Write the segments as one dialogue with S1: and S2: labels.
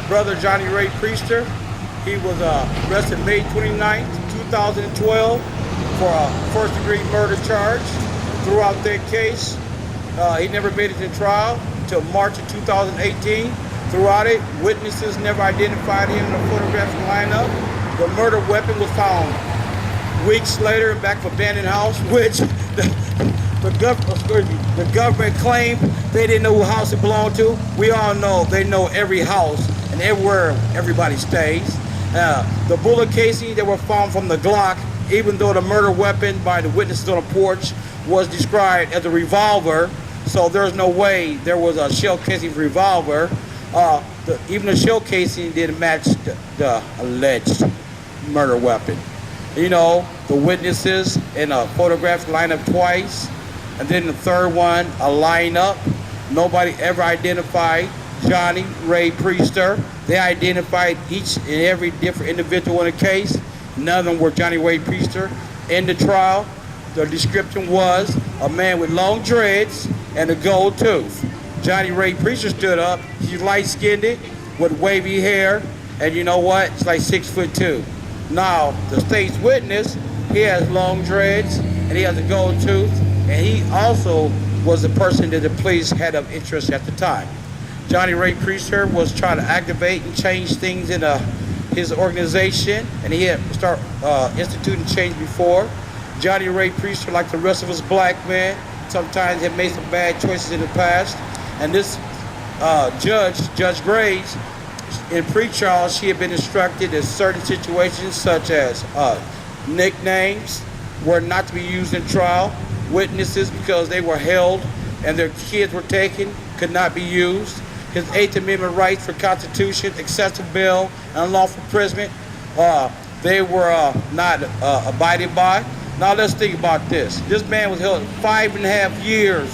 S1: brother Johnny Ray Priester. He was arrested May 29th, 2012 for a first-degree murder charge. Throughout that case, he never made it to trial until March of 2018. Throughout it, witnesses never identified him in the photographic lineup. The murder weapon was found weeks later in back of abandoned house, which the government claimed they didn't know who house it belonged to. We all know they know every house and everywhere everybody stays. The bullet casing that were found from the B.L.A.C.K, even though the murder weapon by the witnesses on the porch was described as a revolver, so there's no way there was a shell casing revolver. Even the shell casing didn't match the alleged murder weapon. You know, the witnesses in a photograph lined up twice, and then the third one, a lineup. Nobody ever identified Johnny Ray Priester. They identified each and every different individual in the case. None of them were Johnny Ray Priester. In the trial, the description was a man with long dreads and a gold tooth. Johnny Ray Priester stood up. He's light-skinned with wavy hair, and you know what? It's like 6'2". Now, the state's witness, he has long dreads and he has a gold tooth, and he also was the person that the police had of interest at the time. Johnny Ray Priester was trying to activate and change things in his organization, and he had start instituting change before. Johnny Ray Priester, like the rest of us black men, sometimes had made some bad choices in the past, and this Judge Graves, in pre-trial, she had been instructed in certain situations, such as nicknames were not to be used in trial. Witnesses, because they were held and their kids were taken, could not be used. His 8th Amendment rights for Constitution, excessive bail, and unlawful imprisonment, they were not abided by. Now let's think about this. This man was held 5.5 years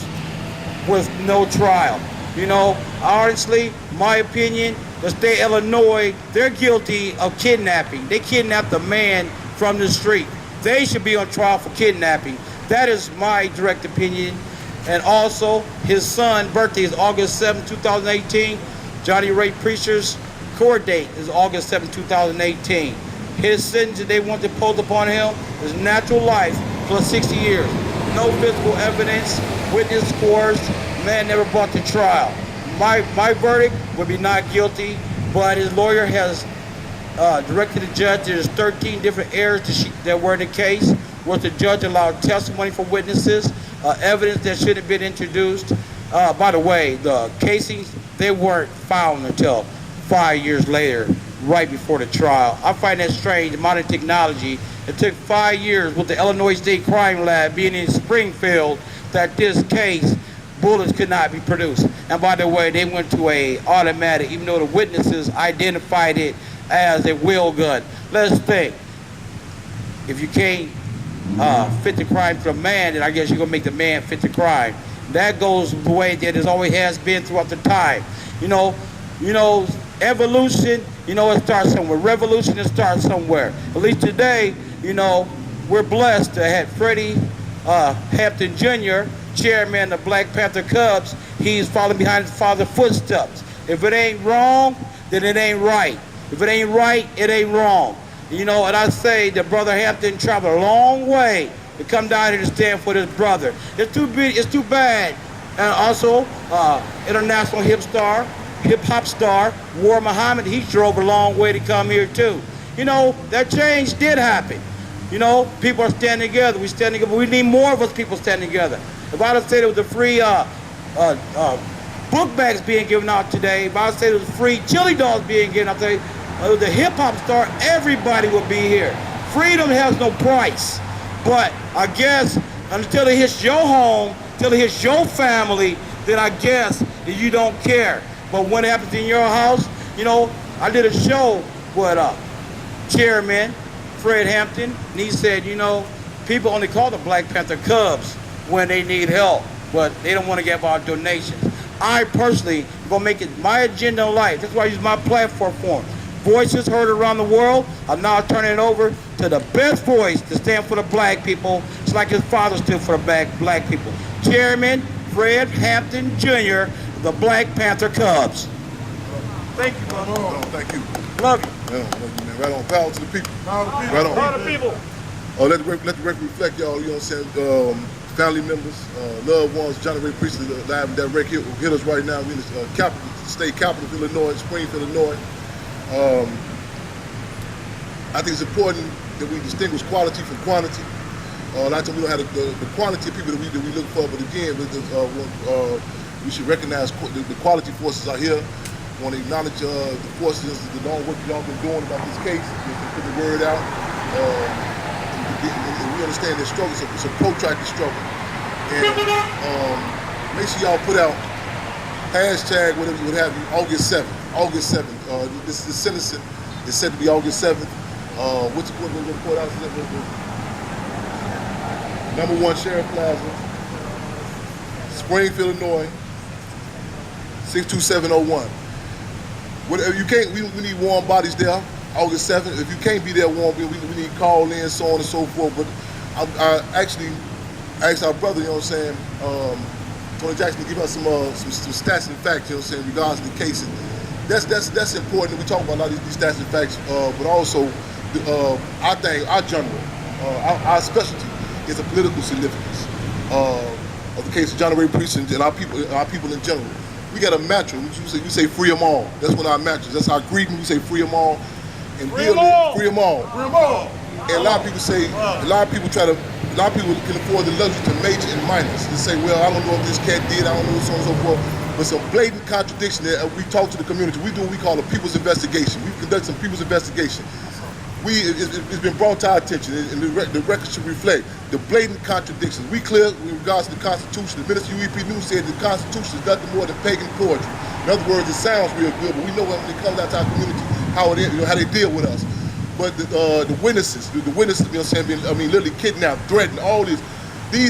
S1: with no trial. You know, honestly, my opinion, the state of Illinois, they're guilty of kidnapping. They kidnapped a man from the street. They should be on trial for kidnapping. That is my direct opinion. And also, his son's birthday is August 7, 2018. Johnny Ray Priester's court date is August 7, 2018. His sentence that they want to impose upon him is natural life plus 60 years. No physical evidence, witness coerced, man never brought to trial. My verdict would be not guilty, but his lawyer has directed the judge. There's 13 different errors that were in the case, where the judge allowed testimony from witnesses, evidence that should have been introduced. By the way, the casings, they weren't found until 5 years later, right before the trial. I find that strange, modern technology. It took 5 years with the Illinois State Crime Lab being in Springfield that this case, bullets could not be produced. And by the way, they went to a automatic, even though the witnesses identified it as a wheel gun. Let's think. If you can't fit the crime to a man, then I guess you're gonna make the man fit the crime. That goes the way that it always has been throughout the time. You know, evolution, it starts somewhere. Revolution, it starts somewhere. At least today, we're blessed to have Freddie Hampton Jr., chairman of the Black Panther Cubs. He's following behind his father's footsteps. If it ain't wrong, then it ain't right. If it ain't right, it ain't wrong. And I say that Brother Hampton traveled a long way to come down here to stand for his brother. It's too bad. And also, international hip-hop star, War Muhammad, he drove a long way to come here too. That change did happen. People are standing together. We stand together, but we need more of us people standing together. If I would say there was a free book bags being given out today, if I would say there was free chili dogs being given out today, the hip-hop star, everybody would be here. Freedom has no price. But I guess until it hits your home, until it hits your family, then I guess that you don't care. But when it happens in your house, I did a show with Chairman Fred Hampton, and he said, people only call the Black Panther Cubs when they need help, but they don't want to give out donations. I personally am going to make it my agenda in life. That's why I use my platform for it. Voices heard around the world. I'm now turning it over to the best voice to stand for the black people, just like his father stood for the black people. Chairman Fred Hampton Jr., the Black Panther Cubs. Thank you, brother.
S2: No, thank you.
S1: Love you.
S2: Yeah, love you, man. Right on. Power to the people. Right on.
S1: Power to the people.
S2: Let the record reflect, y'all. You know what I'm saying? Family members, loved ones. Johnny Ray Priestley live and direct hit us right now. We in the state capital of Illinois, Springfield, Illinois. I think it's important that we distinguish quality from quantity. A lot of times we don't have the quantity of people that we look for, but again, we should recognize the quality forces are here. We want to acknowledge the forces, the long work y'all been doing about this case, put the word out. And we understand their struggle, it's a protracted struggle. And make sure y'all put out hashtag whatever you would have you, August 7th. August 7th. This sentencing is said to be August 7th. What's the court out? Number 1 Sheriff Plaza, Springfield, Illinois, 62701. Whatever you can't, we need warm bodies there. August 7th. If you can't be there warm, we need call in, so on and so forth. But I actually asked our brother, you know what I'm saying, Tony Jackson, to give us some stats and facts, you know what I'm saying, in regards to the case. That's important. We talk about a lot of these stats and facts, but also I think our genre, our specialty is the political significance of the case of Johnny Ray Priestley and our people in general. We got a mantra. We say free them all. That's one of our mantras. That's our greeting. We say free them all. And free them all. Free them all. Free them all. And a lot of people can afford the luxury to major and minors. They say, well, I don't know if this cat did, I don't know, so on and so forth. But some blatant contradiction that we talk to the community. We do what we call a people's investigation. We conduct some people's investigation. It's been brought to our attention, and the record should reflect the blatant contradictions. We clear in regards to the Constitution. The Minister UEP News said the Constitution is nothing more than pagan poetry. In other words, it sounds real good, but we know when it comes out to our community how they deal with us. But the witnesses, you know what I'm saying, literally kidnapped, threatened, all these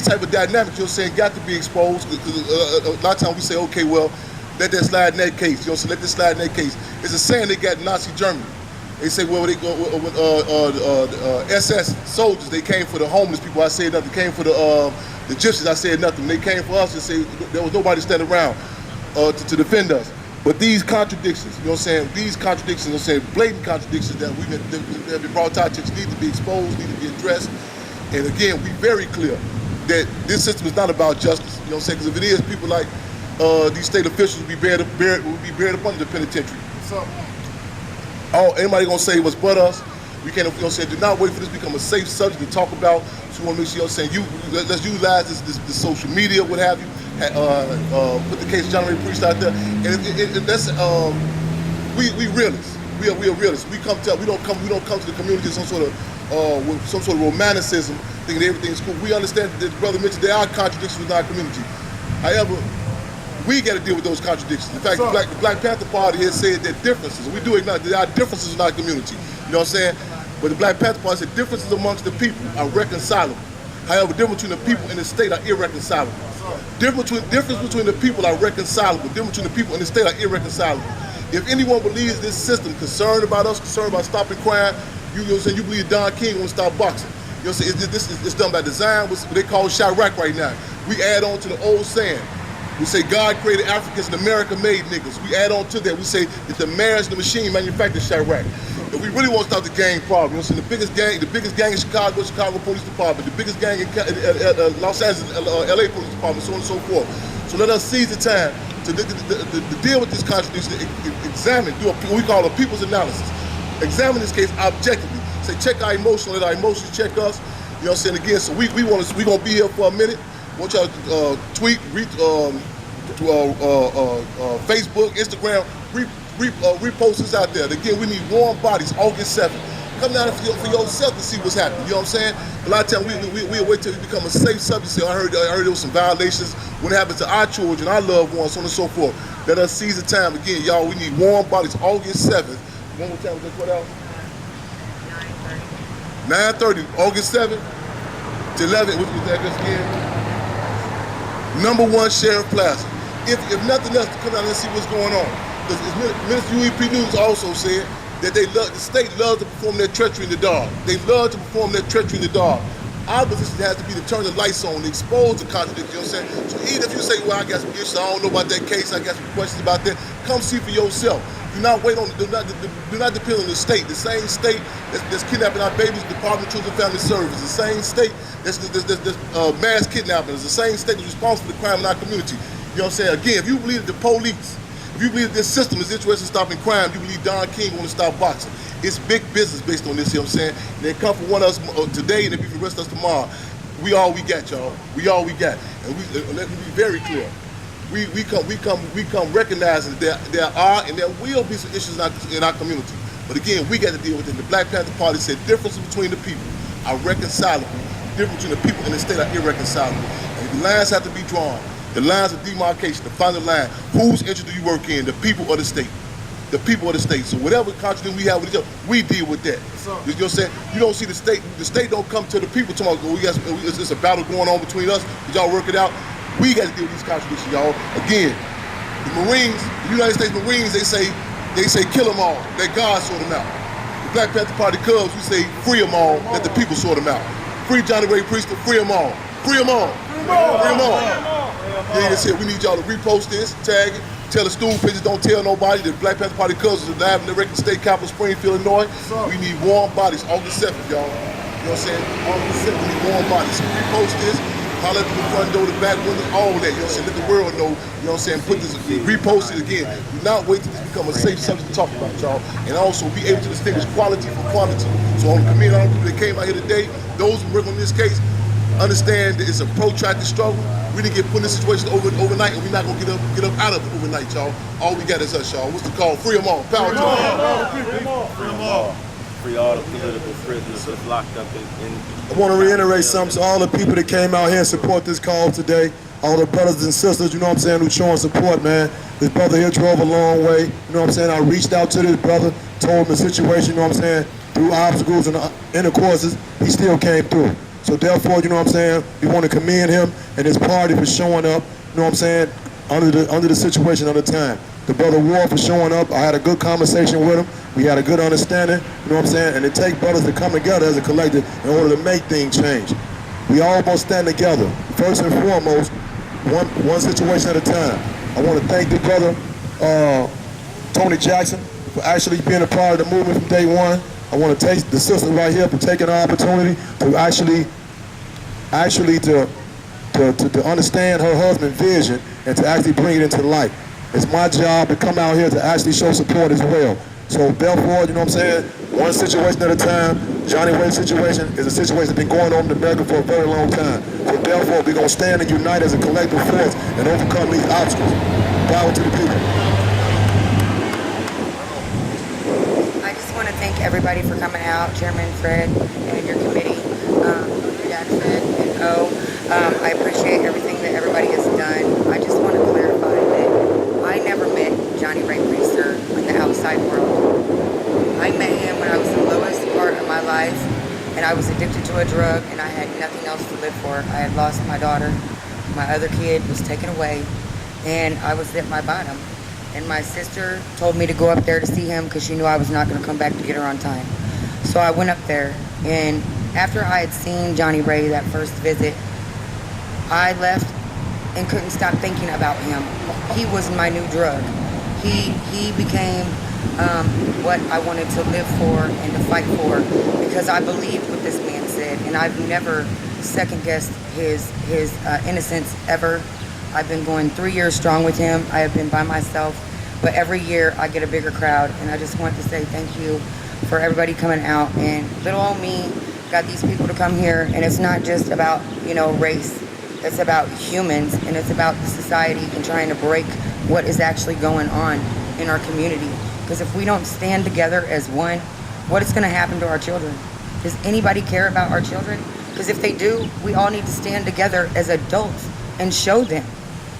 S2: type of dynamics, you know what I'm saying, got to be exposed. A lot of times we say, okay, well, let that slide in that case. You know, so let this slide in that case. It's a saying they got in Nazi Germany. They say, well, SS soldiers, they came for the homeless people. I said nothing. They came for the gypsies. I said nothing. They came for us and say there was nobody standing around to defend us. But these contradictions, you know what I'm saying, these contradictions, you know what I'm saying, blatant contradictions that have been brought to our attention need to be exposed, need to be addressed. And again, we very clear that this system is not about justice. You know what I'm saying? Because if it is, people like these state officials will be buried up under the penitentiary. So, anybody gonna say it was but us? We can't, you know what I'm saying, do not wait for this to become a safe subject to talk about. So we want to make sure, you know what I'm saying, let's utilize this social media, what have you. Put the case of Johnny Ray Priestley out there, and that's we realists. We are realists. We don't come to the community with some sort of romanticism, thinking everything's cool. We understand that the brother mentioned there are contradictions in our community. However, we got to deal with those contradictions. In fact, the Black Panther Party has said that differences. We do acknowledge there are differences in our community. You know what I'm saying? But the Black Panther Party said differences amongst the people are reconcilable. However, difference between the people and the state are irreconcilable. Difference between the people are reconcilable. Difference between the people and the state are irreconcilable. If anyone believes this system concerned about us, concerned about stopping crime, you know what I'm saying, you believe Don King wants to stop boxing. You know what I'm saying? It's done by design. What they call Chirac right now. We add on to the old saying. We say God created Africans and America made niggas. We add on to that. We say that the marriage, the machine manufactured Chirac. If we really want to stop the gang problem, you know, so the biggest gang in Chicago Police Department, the biggest gang in Los Angeles, LA Police Department, so on and so forth. So let us seize the time to deal with this contradiction, examine, do what we call a people's analysis. Examine this case objectively. Say, check our emotions, let our emotions check us. You know what I'm saying? Again, so we're gonna be here for a minute. I want y'all to tweet, Facebook, Instagram, repost this out there. Again, we need warm bodies, August 7th. Come down for yourself to see what's happening. You know what I'm saying? A lot of times we'll wait till we become a safe subject. Say, I heard there was some violations. When it happens to our children, our loved ones, so on and so forth. Let us seize the time. Again, y'all, we need warm bodies, August 7th. One more time, what else? 9:30, August 7th to 11th. What was that just again? Number 1 Sheriff Plaza. If nothing else, to come out and see what's going on. Because Minister UEP News also said that the state loves to perform their treachery in the dark. They love to perform their treachery in the dark. Our position has to be to turn the lights on, to expose the contradiction, you know what I'm saying? So even if you say, well, I got some issues, I don't know about that case, I got some questions about that, come see for yourself. Do not wait on. Do not depend on the state. The same state that's kidnapping our babies, Department of Children and Family Services. The same state that's mass kidnapping. It's the same state that's responsible for the crime in our community. You know what I'm saying? Again, if you believe that the police, if you believe that this system is interested in stopping crime, you believe Don King want to stop boxing. It's big business based on this. You know what I'm saying? And they come for one of us today, and they be for the rest of us tomorrow. We all we got, y'all. We all we got, and let me be very clear. We come recognizing that there are and there will be some issues in our community. But again, we got to deal with it. The Black Panther Party said differences between the people are reconcilable. Differences between the people and the state are irreconcilable. And the lines have to be drawn. The lines of demarcation, the final line. Whose interest do you work in? The people or the state? The people or the state. So whatever contradiction we have with each other, we deal with that. You know what I'm saying? You don't see the state don't come to the people tomorrow. It's a battle going on between us. Did y'all work it out? We got to deal with these contradictions, y'all. Again, the Marines, the United States Marines, they say kill them all. Let God sort them out. The Black Panther Party Cubs, we say free them all. Let the people sort them out. Free Johnny Ray Priestley, free them all. Free them all. Free them all. Yeah, that's it. We need y'all to repost this, tag it, tell the stool pigeons, don't tell nobody. The Black Panther Party Cubs is alive in the record state capital, Springfield, Illinois. We need warm bodies. August 7th, y'all. You know what I'm saying? August 7th, we need warm bodies. So repost this. Holler at the front door, the back window, all that. You know what I'm saying? Let the world know. You know what I'm saying? Put this, repost it again. Do not wait till this become a safe subject to talk about, y'all. And also be able to distinguish quality from quantity. So on the community, all the people that came out here today, those who work on this case, understand that it's a protracted struggle. We didn't get put in this situation overnight, and we're not gonna get up out of it overnight, y'all. All we got is us, y'all. What's the call? Free them all. Power to them.
S3: Free them all. Free them all. Free all the political prisoners that's locked up in
S4: I want to reiterate something to all the people that came out here and support this call today. All the brothers and sisters, you know what I'm saying, who showing support, man. This brother here drove a long way. You know what I'm saying? I reached out to this brother, told him the situation, you know what I'm saying, through obstacles and intercourses, he still came through. So therefore, you know what I'm saying, we want to commend him and his party for showing up, you know what I'm saying, under the situation of the time. The brother War for showing up. I had a good conversation with him. We had a good understanding, you know what I'm saying? And it takes brothers to come together as a collective in order to make things change. We all must stand together. First and foremost, one situation at a time. I want to thank the brother, Tony Jackson, for actually being a part of the movement from day one. I want to thank the sister right here for taking the opportunity to actually to understand her husband's vision and to actually bring it into light. It's my job to come out here to actually show support as well. So therefore, you know what I'm saying, one situation at a time. Johnny Ray's situation is a situation that's been going on in America for a very long time. So therefore, we're going to stand and unite as a collective force and overcome these obstacles. Power to the people.
S5: I just want to thank everybody for coming out, Chairman Fred and your committee, Dad Fred and O. I appreciate everything that everybody has done. I just want to clarify that I never met Johnny Ray Priester in the outside world. I met him when I was in the lowest part of my life, and I was addicted to a drug, and I had nothing else to live for. I had lost my daughter. My other kid was taken away, and I was at my bottom. And my sister told me to go up there to see him because she knew I was not going to come back to get her on time. So I went up there, and after I had seen Johnny Ray that first visit, I left and couldn't stop thinking about him. He was my new drug. He became what I wanted to live for and to fight for, because I believed what this man said, and I've never second-guessed his innocence ever. I've been going 3 years strong with him. I have been by myself, but every year I get a bigger crowd, and I just want to say thank you for everybody coming out. And little old me got these people to come here, and it's not just about, you know, race. It's about humans, and it's about the society and trying to break what is actually going on in our community. Because if we don't stand together as one, what is going to happen to our children? Does anybody care about our children? Because if they do, we all need to stand together as adults and show them,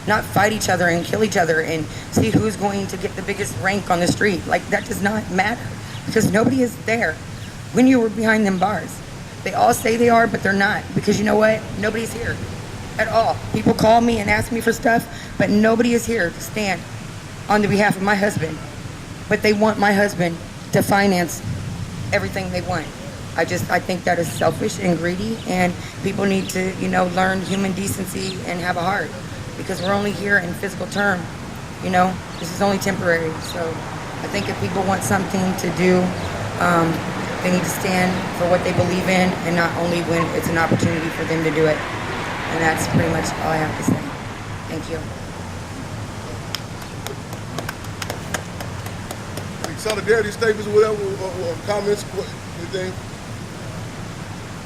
S5: not fight each other and kill each other and see who's going to get the biggest rank on the street. Like, that does not matter, because nobody is there when you were behind them bars. They all say they are, but they're not, because you know what? Nobody's here at all. People call me and ask me for stuff, but nobody is here to stand on the behalf of my husband. But they want my husband to finance everything they want. I think that is selfish and greedy, and people need to, you know, learn human decency and have a heart, because we're only here in physical term. You know, this is only temporary. So I think if people want something to do, they need to stand for what they believe in, and not only when it's an opportunity for them to do it. And that's pretty much all I have to say. Thank you.
S2: Solidarity statements or whatever, or comments, anything?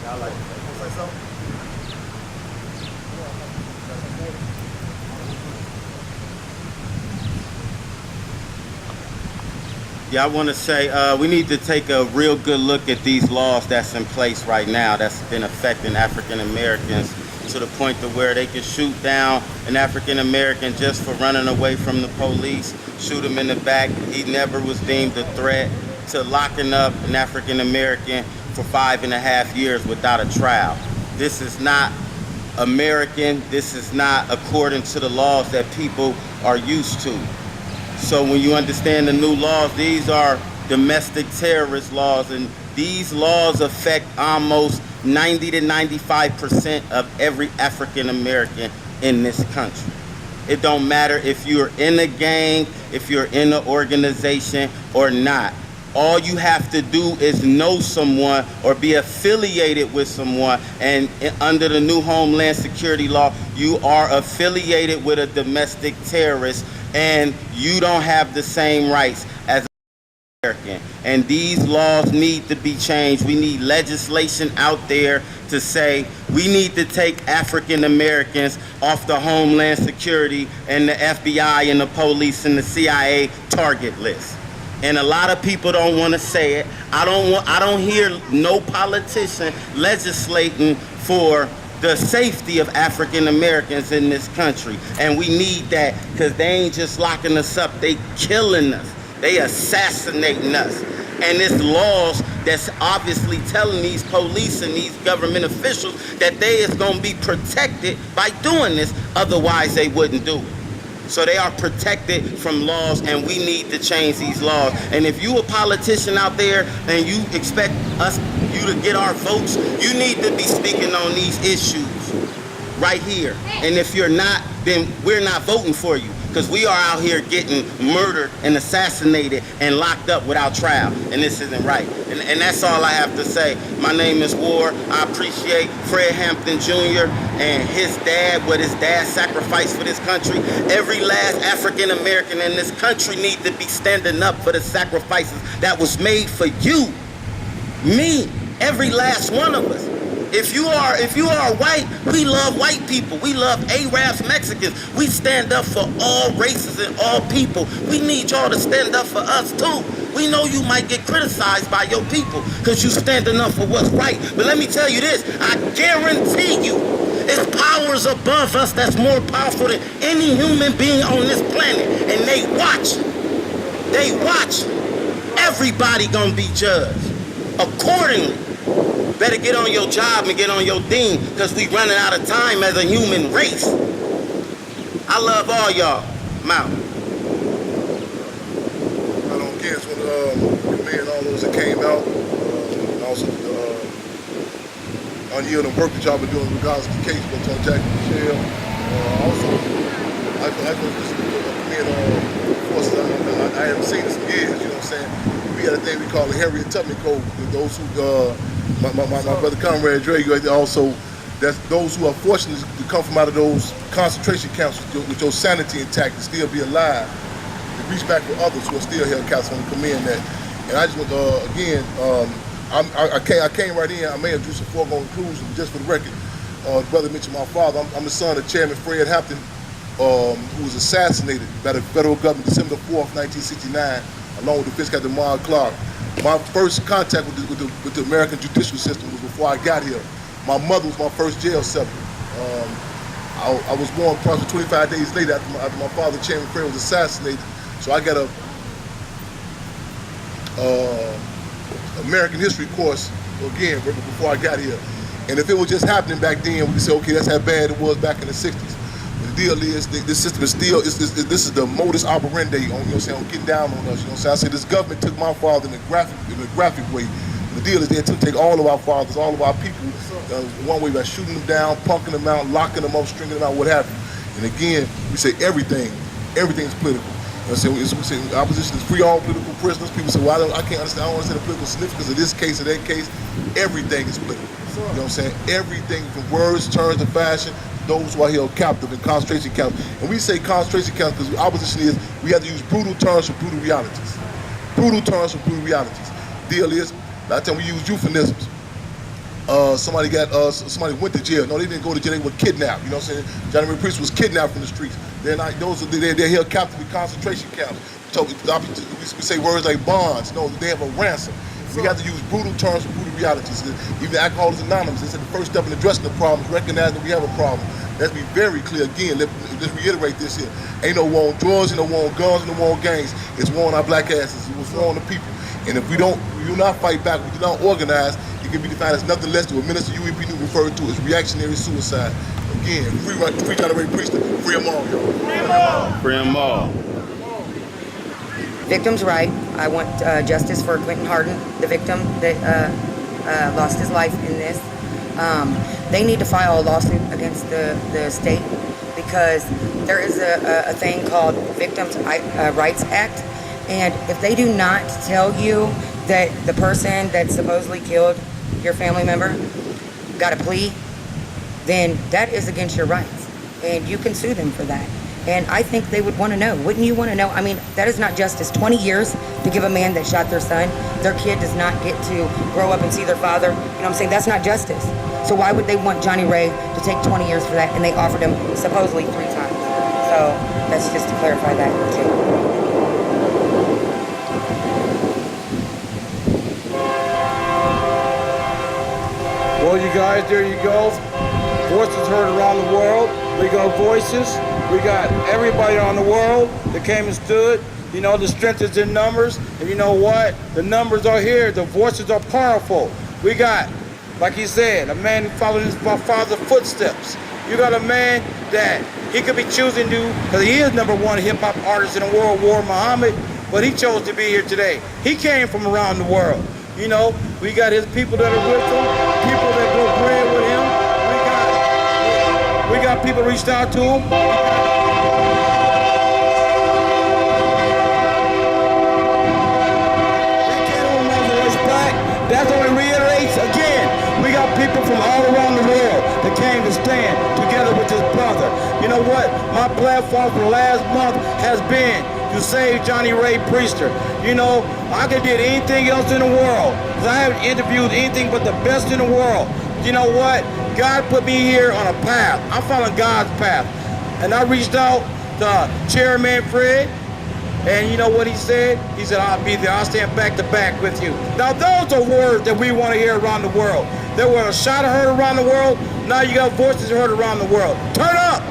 S3: I like it.
S2: Say something?
S3: Yeah, I want to say we need to take a real good look at these laws that's in place right now that's been affecting African Americans to the point to where they can shoot down an African American just for running away from the police, shoot him in the back. He never was deemed a threat, to locking up an African American for 5.5 years without a trial. This is not American. This is not according to the laws that people are used to. So when you understand the new laws, these are domestic terrorist laws, and these laws affect almost 90 to 95% of every African American in this country. It don't matter if you're in a gang, if you're in an organization or not. All you have to do is know someone or be affiliated with someone, and under the new Homeland Security law, you are affiliated with a domestic terrorist, and you don't have the same rights as an American. And these laws need to be changed. We need legislation out there to say we need to take African Americans off the Homeland Security and the FBI and the police and the CIA target list. And a lot of people don't want to say it. I don't hear no politician legislating for the safety of African Americans in this country. And we need that, because they ain't just locking us up, they killing us. They assassinating us. And it's laws that's obviously telling these police and these government officials that they is gonna be protected by doing this, otherwise they wouldn't do it. So they are protected from laws, and we need to change these laws. And if you a politician out there and you expect you to get our votes, you need to be speaking on these issues right here. And if you're not, then we're not voting for you, because we are out here getting murdered and assassinated and locked up without trial, and this isn't right. And that's all I have to say. My name is Ward. I appreciate Fred Hampton Jr. and his dad, what his dad sacrificed for this country. Every last African American in this country needs to be standing up for the sacrifices that was made for you, me, every last one of us. If you are white, we love white people. We love Arabs, Mexicans. We stand up for all races and all people. We need y'all to stand up for us too. We know you might get criticized by your people because you standing up for what's right. But let me tell you this, I guarantee you, it's powers above us that's more powerful than any human being on this planet. And they watch. They watch. Everybody gonna be judged accordingly. Better get on your job and get on your thing, because we running out of time as a human race. I love all y'all. I'm out.
S2: I don't guess when commend all those that came out, and also the unyielding work that y'all been doing in regards to the case with Jack and Michelle. Also, I just commend all forces. I haven't seen this in years, you know what I'm saying? We got a thing we call the Harriet Tubman Code. Those who, my brother Comrade Dre, also, that's those who are fortunate to come from out of those concentration camps with your sanity intact and still be alive, to reach back for others who are still held captive. I want to commend that. And I just want to, again, I came right in. I may have drew some foregone conclusions, just for the record. The brother mentioned my father. I'm the son of Chairman Fred Hampton, who was assassinated by the federal government December 4th, 1969, along with the Fish Captain Mark Clark. My first contact with the American judicial system was before I got here. My mother was my first jail cell. I was born approximately 25 days later after my father, Chairman Fred, was assassinated. So I got a American history course, again, before I got here. And if it was just happening back then, we could say, okay, that's how bad it was back in the 60s. The deal is, this system is still, this is the modus operandi on, you know what I'm saying, on getting down on us, you know what I'm saying? I say this government took my father in a graphic way. The deal is they took all of our fathers, all of our people, one way by shooting them down, punking them out, locking them up, stringing them out, what have you. And again, we say everything's political. We say opposition is free all political prisoners. People say, well, I can't understand. I don't understand the political significance of this case or that case. Everything is political. You know what I'm saying? Everything from words, terms, to fashion. Those who are held captive in concentration camps. And we say concentration camps because opposition is we have to use brutal terms for brutal realities. Brutal terms for brutal realities. Deal is, a lot of times we use euphemisms. Somebody went to jail. No, they didn't go to jail. They were kidnapped. You know what I'm saying? Johnny Ray Priest was kidnapped from the streets. They're held captive in concentration camps. So we say words like bonds. No, they have a ransom. We got to use brutal terms for brutal realities. Even Alcoholics Anonymous, they said the first step in addressing the problem is recognizing that we have a problem. Let's be very clear again. Let's reiterate this here. Ain't no war on drugs, ain't no war on guns, ain't no war on gangs. It's war on our black asses. It's war on the people. And if we do not fight back, we do not organize, it can be defined as nothing less to what Minister U.E.P. Newton referred to as reactionary suicide. Again, free Johnny Ray Priest, free them all, yo. Free them all.
S3: Free them all.
S5: Victim's right. I want justice for Quentin Harden, the victim that lost his life in this. They need to file a lawsuit against the state because there is a thing called Victims' Rights Act. And if they do not tell you that the person that supposedly killed your family member got a plea, then that is against your rights. And you can sue them for that. And I think they would want to know. Wouldn't you want to know? I mean, that is not justice. 20 years to give a man that shot their son, their kid does not get to grow up and see their father. You know what I'm saying? That's not justice. So why would they want Johnny Ray to take 20 years for that? And they offered him supposedly 3 times. So that's just to clarify that too.
S1: Well, you guys, there you go. Voices heard around the world. We got voices. We got everybody around the world that came and stood. You know, the strength is in numbers. And you know what? The numbers are here. The voices are powerful. We got, like he said, a man who followed his father's footsteps. You got a man that he could be choosing to, because he is #1 hip-hop artist in the world, War Muhammad, but he chose to be here today. He came from around the world. You know, we got his people that are with him, people that broke bread with him. We got people reached out to him. That only reiterates again, we got people from all around the world that came to stand together with this brother. You know what? My platform for the last month has been to save Johnny Ray Priester. You know, I could did anything else in the world because I haven't interviewed anything but the best in the world. You know what? God put me here on a path. I'm following God's path. And I reached out to Chairman Fred. And you know what he said? He said, I'll be there. I'll stand back to back with you. Now, those are words that we want to hear around the world. There were a shot heard around the world. Now you got voices heard around the world. Turn up.